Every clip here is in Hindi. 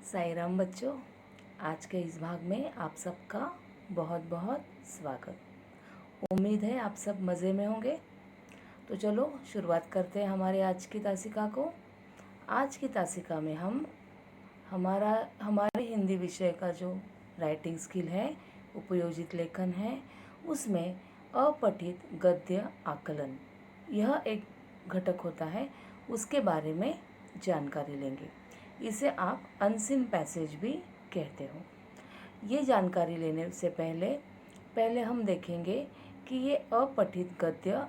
साई राम बच्चों, आज के इस भाग में आप सबका बहुत बहुत स्वागत। उम्मीद है आप सब मज़े में होंगे। तो चलो शुरुआत करते हैं हमारे आज की तासिका को। आज की तासिका में हम हमारे हिंदी विषय का जो राइटिंग स्किल है, उपयोजित लेखन है, उसमें अपठित गद्य आकलन यह एक घटक होता है, उसके बारे में जानकारी लेंगे। इसे आप अनसीन पैसेज भी कहते हो। ये जानकारी लेने से पहले हम देखेंगे कि ये अपठित गद्य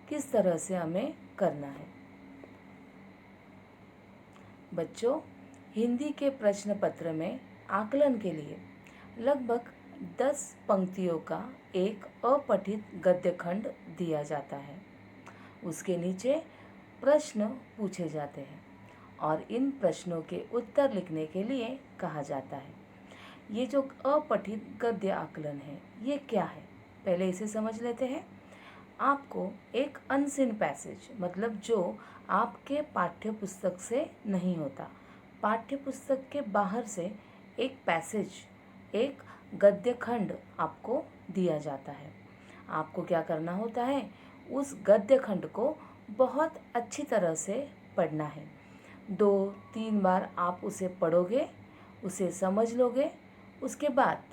किस तरह से हमें करना है। बच्चों, हिंदी के प्रश्न पत्र में आकलन के लिए लगभग 10 पंक्तियों का एक अपठित गद्य खंड दिया जाता है। उसके नीचे प्रश्न पूछे जाते हैं और इन प्रश्नों के उत्तर लिखने के लिए कहा जाता है। ये जो अपठित गद्य आकलन है, ये क्या है, पहले इसे समझ लेते हैं। आपको एक अनसीन पैसेज, मतलब जो आपके पाठ्य पुस्तक से नहीं होता, पाठ्य पुस्तक के बाहर से एक पैसेज, एक गद्य खंड आपको दिया जाता है। आपको क्या करना होता है, उस गद्य खंड को बहुत अच्छी तरह से पढ़ना है। 2-3 बार आप उसे पढ़ोगे, उसे समझ लोगे। उसके बाद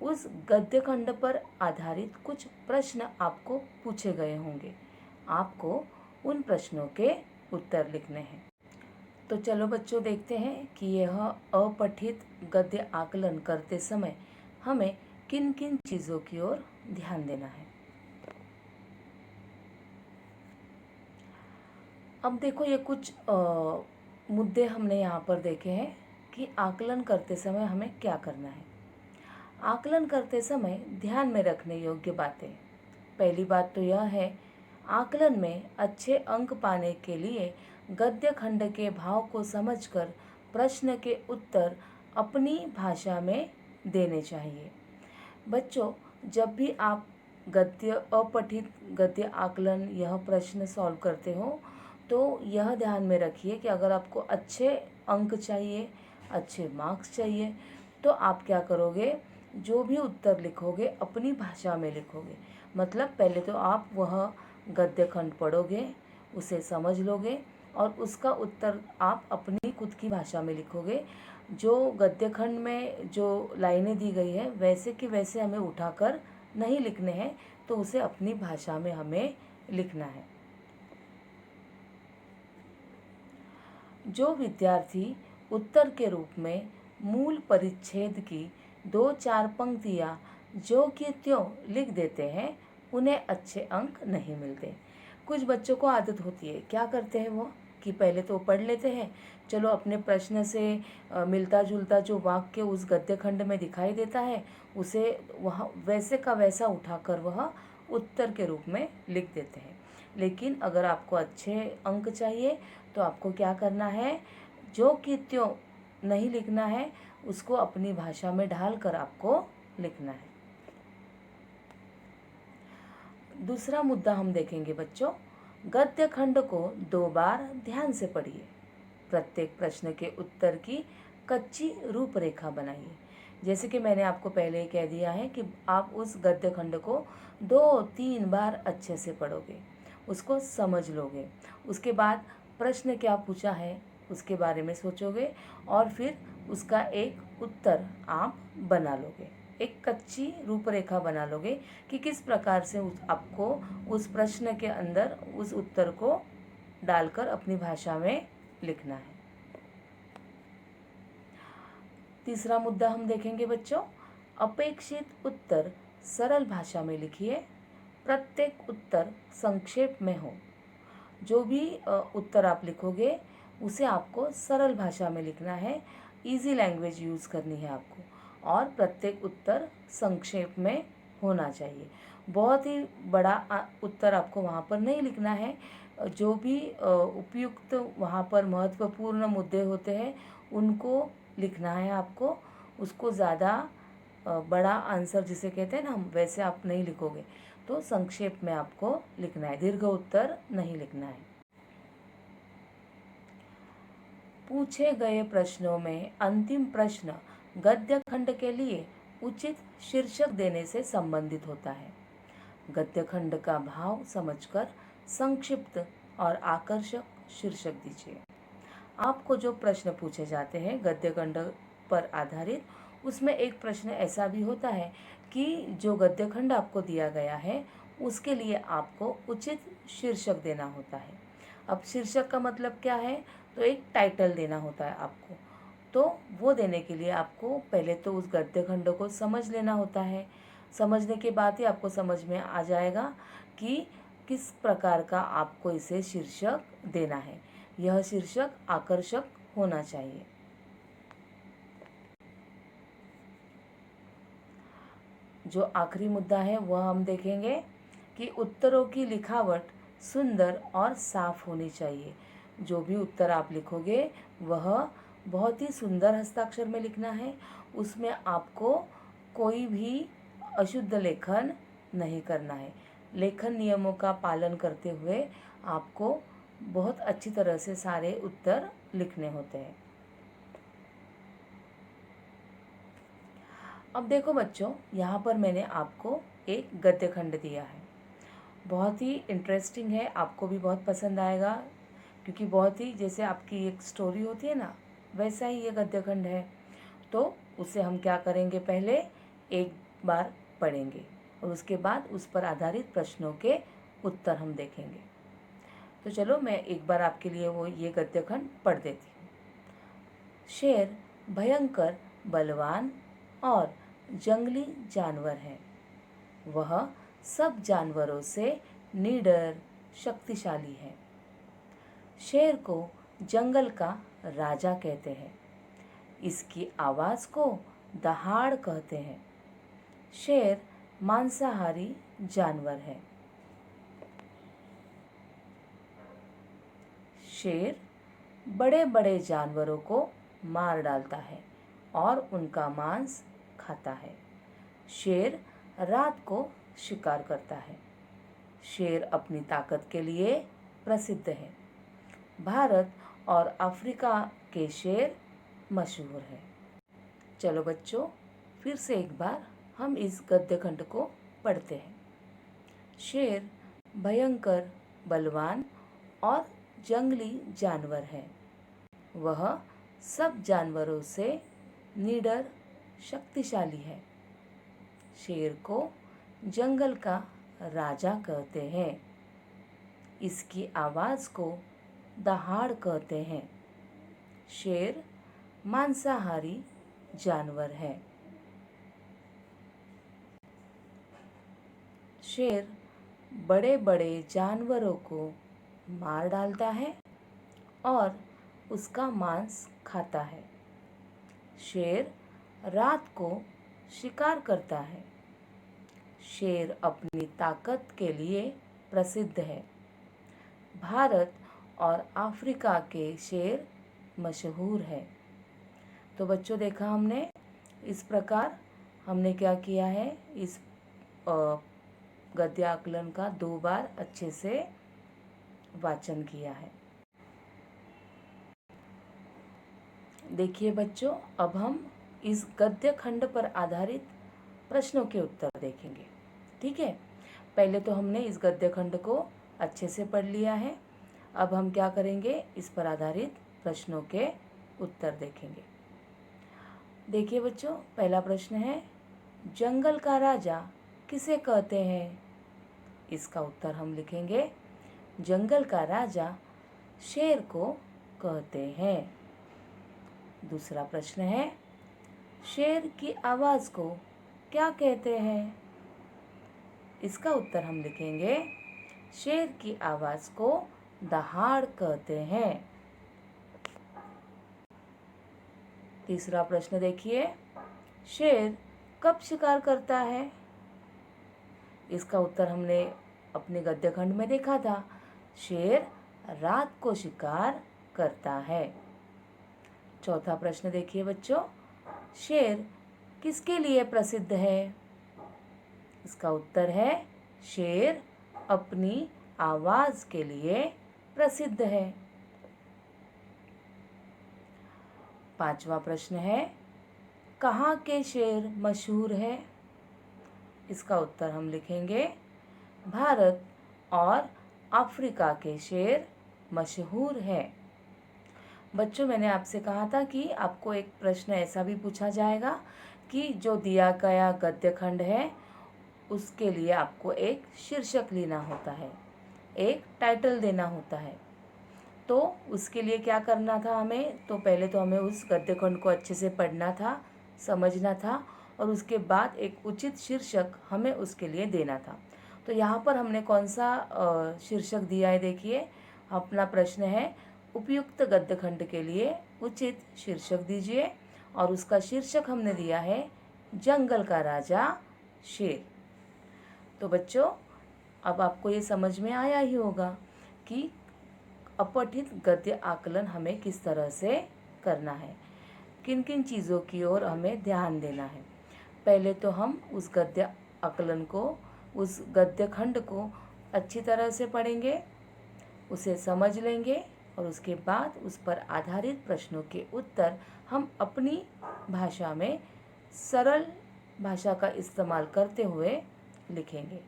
उस गद्य खंड पर आधारित कुछ प्रश्न आपको पूछे गए होंगे। आपको उन प्रश्नों के उत्तर लिखने हैं। तो चलो बच्चों, देखते हैं कि यह अपठित गद्य आकलन करते समय हमें किन किन चीज़ों की ओर ध्यान देना है। अब देखो, ये कुछ मुद्दे हमने यहाँ पर देखे हैं कि आकलन करते समय हमें क्या करना है। आकलन करते समय ध्यान में रखने योग्य बातें। पहली बात तो यह है, आकलन में अच्छे अंक पाने के लिए गद्य खंड के भाव को समझकर प्रश्न के उत्तर अपनी भाषा में देने चाहिए। बच्चों, जब भी आप अपठित गद्य आकलन यह प्रश्न सॉल्व करते हो, तो यह ध्यान में रखिए कि अगर आपको अच्छे अंक चाहिए, अच्छे मार्क्स चाहिए, तो आप क्या करोगे, जो भी उत्तर लिखोगे अपनी भाषा में लिखोगे। मतलब पहले तो आप वह गद्य खंड पढ़ोगे, उसे समझ लोगे और उसका उत्तर आप अपनी खुद की भाषा में लिखोगे। जो गद्य खंड में जो लाइनें दी गई है, वैसे कि वैसे हमें उठाकर नहीं लिखने हैं, तो उसे अपनी भाषा में हमें लिखना है। जो विद्यार्थी उत्तर के रूप में मूल परिच्छेद की 2-4 पंक्तियाँ जो कि त्यों लिख देते हैं, उन्हें अच्छे अंक नहीं मिलते। कुछ बच्चों को आदत होती है, क्या करते हैं वो, कि पहले तो पढ़ लेते हैं, चलो अपने प्रश्न से मिलता जुलता जो वाक्य उस गद्य खंड में दिखाई देता है, उसे वह वैसे का वैसा उठाकर वह उत्तर के रूप में लिख देते हैं। लेकिन अगर आपको अच्छे अंक चाहिए, तो आपको क्या करना है, जो कि त्यों नहीं लिखना है, उसको अपनी भाषा में ढालकर आपको लिखना है। दूसरा मुद्दा हम देखेंगे बच्चों, गद्य खंड को 2 बार ध्यान से पढ़िए। प्रत्येक प्रश्न के उत्तर की कच्ची रूपरेखा बनाइए। जैसे कि मैंने आपको पहले ही कह दिया है कि आप उस गद्य खंड को 2-3 बार अच्छे से पढ़ोगे, उसको समझ लोगे। उसके बाद प्रश्न क्या पूछा है उसके बारे में सोचोगे और फिर उसका एक उत्तर आप बना लोगे, एक कच्ची रूपरेखा बना लोगे कि किस प्रकार से आपको उस प्रश्न के अंदर उस उत्तर को डालकर अपनी भाषा में लिखना है। तीसरा मुद्दा हम देखेंगे बच्चों, अपेक्षित उत्तर सरल भाषा में लिखिए। प्रत्येक उत्तर संक्षेप में हो। जो भी उत्तर आप लिखोगे उसे आपको सरल भाषा में लिखना है, इजी लैंग्वेज यूज़ करनी है आपको, और प्रत्येक उत्तर संक्षेप में होना चाहिए। बहुत ही बड़ा उत्तर आपको वहाँ पर नहीं लिखना है। जो भी उपयुक्त वहाँ पर महत्वपूर्ण मुद्दे होते हैं उनको लिखना है आपको। उसको ज़्यादा बड़ा आंसर जिसे कहते हैं ना हम, वैसे आप नहीं लिखोगे, तो संक्षेप में आपको लिखना है, दीर्घ उत्तर नहीं लिखना है। पूछे गए प्रश्नों में अंतिम प्रश्न गद्य खंड के लिए उचित शीर्षक देने से संबंधित होता है। गद्य खंड का भाव समझकर संक्षिप्त और आकर्षक शीर्षक दीजिए। आपको जो प्रश्न पूछे जाते हैं गद्य खंड पर आधारित, उसमें एक प्रश्न ऐसा भी होता है कि जो गद्य खंड आपको दिया गया है उसके लिए आपको उचित शीर्षक देना होता है। अब शीर्षक का मतलब क्या है, तो एक टाइटल देना होता है आपको। तो वो देने के लिए आपको पहले तो उस गद्य खंड को समझ लेना होता है। समझने के बाद ही आपको समझ में आ जाएगा कि किस प्रकार का आपको इसे शीर्षक देना है। यह शीर्षक आकर्षक होना चाहिए। जो आखिरी मुद्दा है वह हम देखेंगे कि उत्तरों की लिखावट सुंदर और साफ होनी चाहिए। जो भी उत्तर आप लिखोगे वह बहुत ही सुंदर हस्ताक्षर में लिखना है। उसमें आपको कोई भी अशुद्ध लेखन नहीं करना है। लेखन नियमों का पालन करते हुए आपको बहुत अच्छी तरह से सारे उत्तर लिखने होते हैं। अब देखो बच्चों, यहाँ पर मैंने आपको एक गद्य खंड दिया है। बहुत ही इंटरेस्टिंग है, आपको भी बहुत पसंद आएगा, क्योंकि बहुत ही जैसे आपकी एक स्टोरी होती है ना, वैसा ही ये गद्य खंड है। तो उसे हम क्या करेंगे, पहले एक बार पढ़ेंगे और उसके बाद उस पर आधारित प्रश्नों के उत्तर हम देखेंगे। तो चलो मैं एक बार आपके लिए वो ये गद्य खंड पढ़ देती हूँ। शेर भयंकर, बलवान और जंगली जानवर है। वह सब जानवरों से निडर, शक्तिशाली है। शेर को जंगल का राजा कहते हैं। इसकी आवाज़ को दहाड़ कहते हैं। शेर मांसाहारी जानवर है। शेर बड़े बड़े जानवरों को मार डालता है और उनका मांस खाता है। शेर रात को शिकार करता है। शेर अपनी ताकत के लिए प्रसिद्ध है। भारत और अफ्रीका के शेर मशहूर हैं। चलो बच्चों, फिर से एक बार हम इस गद्य खंड को पढ़ते हैं। शेर भयंकर, बलवान और जंगली जानवर है। वह सब जानवरों से निडर, शक्तिशाली है। शेर को जंगल का राजा कहते हैं। इसकी आवाज़ को दहाड़ कहते हैं। शेर मांसाहारी जानवर है। शेर बड़े बड़े जानवरों को मार डालता है और उसका मांस खाता है। शेर रात को शिकार करता है। शेर अपनी ताकत के लिए प्रसिद्ध है। भारत और अफ्रीका के शेर मशहूर है। तो बच्चों, देखा हमने, इस प्रकार हमने क्या किया है, इस गद्य आकलन का 2 बार अच्छे से वाचन किया है। देखिए बच्चों, अब हम इस गद्य खंड पर आधारित प्रश्नों के उत्तर देखेंगे। ठीक है, पहले तो हमने इस गद्य खंड को अच्छे से पढ़ लिया है। अब हम क्या करेंगे, इस पर आधारित प्रश्नों के उत्तर देखेंगे। देखिए बच्चों, पहला प्रश्न है, जंगल का राजा किसे कहते हैं? इसका उत्तर हम लिखेंगे, जंगल का राजा शेर को कहते हैं। दूसरा प्रश्न है, शेर की आवाज़ को क्या कहते हैं? इसका उत्तर हम लिखेंगे, शेर की आवाज़ को दहाड़ कहते हैं। तीसरा प्रश्न देखिए, शेर कब शिकार करता है? इसका उत्तर हमने अपने गद्य खंड में देखा था, शेर रात को शिकार करता है। चौथा प्रश्न देखिए बच्चों, शेर किसके लिए प्रसिद्ध है? इसका उत्तर है, शेर अपनी आवाज़ के लिए प्रसिद्ध है। 5वां प्रश्न है, कहाँ के शेर मशहूर है? इसका उत्तर हम लिखेंगे, भारत और अफ्रीका के शेर मशहूर है। बच्चों, मैंने आपसे कहा था कि आपको एक प्रश्न ऐसा भी पूछा जाएगा कि जो दिया गया गद्य खंड है उसके लिए आपको एक शीर्षक लेना होता है, एक टाइटल देना होता है। तो उसके लिए क्या करना था हमें? तो पहले तो हमें उस गद्य खंड को अच्छे से पढ़ना था, समझना था, और उसके बाद एक उचित शीर्षक हमें उसके लिए देना था। तो यहाँ पर हमने कौन सा शीर्षक दिया है? देखिए, अपना प्रश्न है, उपयुक्त गद्य खंड के लिए उचित शीर्षक दीजिए, और उसका शीर्षक हमने दिया है, जंगल का राजा शेर। तो बच्चों, अब आपको ये समझ में आया ही होगा कि अपठित गद्य आकलन हमें किस तरह से करना है, किन किन चीज़ों की ओर हमें ध्यान देना है। पहले तो हम उस गद्य आकलन को, उस गद्य खंड को अच्छी तरह से पढ़ेंगे, उसे समझ लेंगे, और उसके बाद उस पर आधारित प्रश्नों के उत्तर हम अपनी भाषा में सरल भाषा का इस्तेमाल करते हुए लिखेंगे।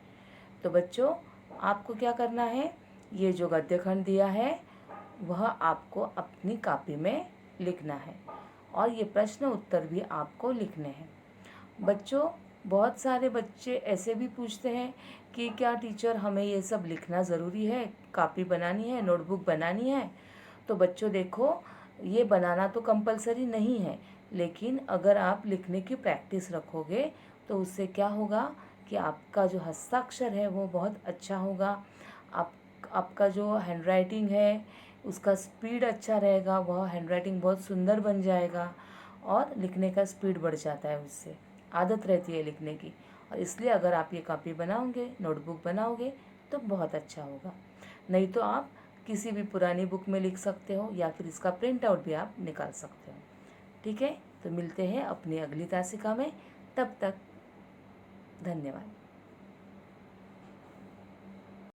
तो बच्चों, आपको क्या करना है? ये जो गद्य खंड दिया है वह आपको अपनी कॉपी में लिखना है, और ये प्रश्न उत्तर भी आपको लिखने हैं। बच्चों, बहुत सारे बच्चे ऐसे भी पूछते हैं कि क्या टीचर हमें ये सब लिखना ज़रूरी है, कॉपी बनानी है, नोटबुक बनानी है? तो बच्चों देखो, ये बनाना तो कंपलसरी नहीं है, लेकिन अगर आप लिखने की प्रैक्टिस रखोगे तो उससे क्या होगा कि आपका जो हस्ताक्षर है वो बहुत अच्छा होगा, आपका जो हैंडराइटिंग है उसका स्पीड अच्छा रहेगा, वह हैंडराइटिंग बहुत सुंदर बन जाएगा, और लिखने का स्पीड बढ़ जाता है, उससे आदत रहती है लिखने की। और इसलिए अगर आप ये कॉपी बनाओगे, नोटबुक बनाओगे तो बहुत अच्छा होगा। नहीं तो आप किसी भी पुरानी बुक में लिख सकते हो, या फिर इसका प्रिंट आउट भी आप निकाल सकते हो। ठीक है, तो मिलते हैं अपनी अगली तासिका में। तब तक धन्यवाद।